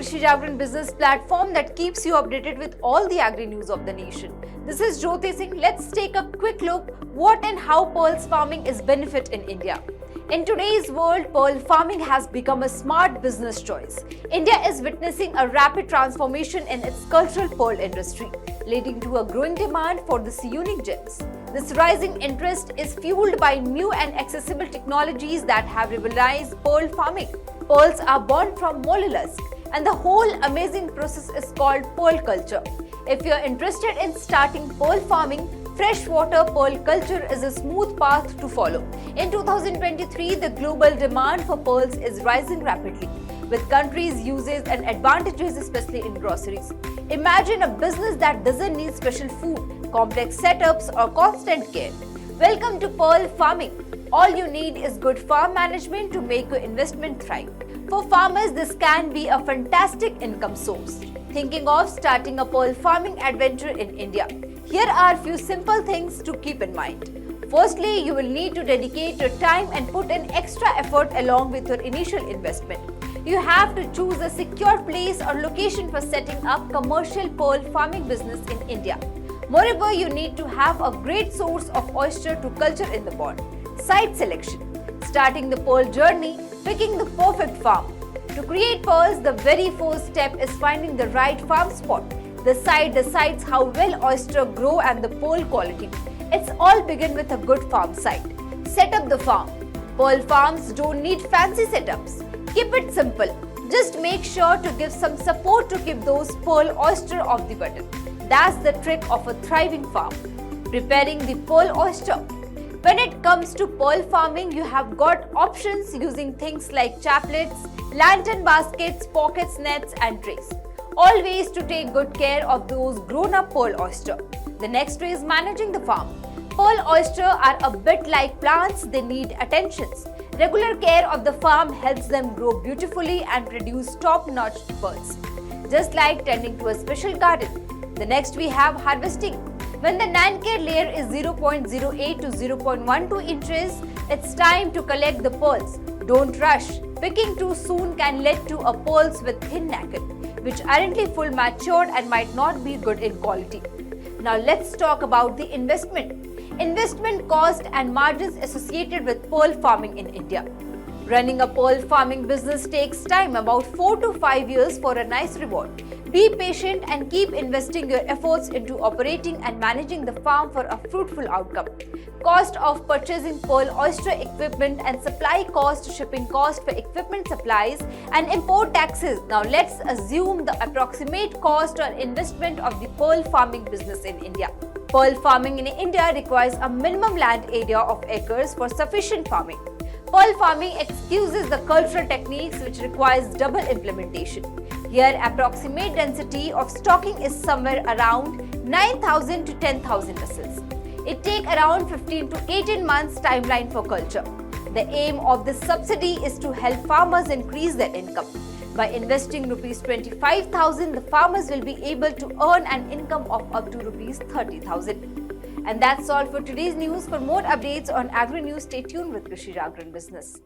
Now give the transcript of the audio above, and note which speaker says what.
Speaker 1: Krishi Jagran business platform that keeps you updated with all the agri news of the nation. This is Jyoti Singh. Let's take a quick look what and how pearls farming is benefit in India. In today's world, pearl farming has become a smart business choice. India is witnessing a rapid transformation in its cultural pearl industry, leading to a growing demand for these unique gems. This rising interest is fueled by new and accessible technologies that have revolutionized pearl farming. Pearls are born from mollusks, and the whole amazing process is called pearl culture. If you are interested in starting pearl farming, freshwater pearl culture is a smooth path to follow. In 2023, the global demand for pearls is rising rapidly, with countries' uses and advantages, especially in groceries. Imagine a business that doesn't need special food, complex setups, or constant care. Welcome to pearl farming. All you need is good farm management to make your investment thrive. For farmers, this can be a fantastic income source. Thinking of starting a pearl farming adventure in India? Here are a few simple things to keep in mind. Firstly, you will need to dedicate your time and put in extra effort along with your initial investment. You have to choose a secure place or location for setting up commercial pearl farming business in India. Moreover, you need to have a great source of oyster to culture in the pond. Site selection. Starting the pearl journey, picking the perfect farm. To create pearls, the very first step is finding the right farm spot. The site decides how well oyster grow and the pearl quality. It's all begin with a good farm site. Set up the farm. Pearl farms don't need fancy setups. Keep it simple. Just make sure to give some support to keep those pearl oyster off the button. That's the trick of a thriving farm. Preparing the pearl oyster. When it comes to pearl farming, you have got options using things like chaplets, lantern baskets, pockets, nets, and trays. Always to take good care of those grown-up pearl oyster. The next way is managing the farm. Pearl oyster are a bit like plants, they need attentions. Regular care of the farm helps them grow beautifully and produce top-notch pearls. Just like tending to a special garden. The next we have harvesting. When the nacre layer is 0.08 to 0.12 inches, it's time to collect the pearls. Don't rush. Picking too soon can lead to a pearls with thin nacre, which aren't full matured and might not be good in quality. Now let's talk about the investment. Investment cost and margins associated with pearl farming in India. Running a pearl farming business takes time, about 4 to 5 years for a nice reward. Be patient and keep investing your efforts into operating and managing the farm for a fruitful outcome. Cost of purchasing pearl oyster equipment and supply cost, shipping cost for equipment supplies, and import taxes. Now let's assume the approximate cost or investment of the pearl farming business in India. Pearl farming in India requires a minimum land area of acres for sufficient farming. Pearl farming excuses the cultural techniques which requires double implementation. Here, approximate density of stocking is somewhere around 9,000 to 10,000 vessels. It takes around 15 to 18 months timeline for culture. The aim of this subsidy is to help farmers increase their income. By investing Rs 25,000, the farmers will be able to earn an income of up to Rs 30,000. And that's all for today's news. For more updates on agri news, stay tuned with Krishi Jagran Business.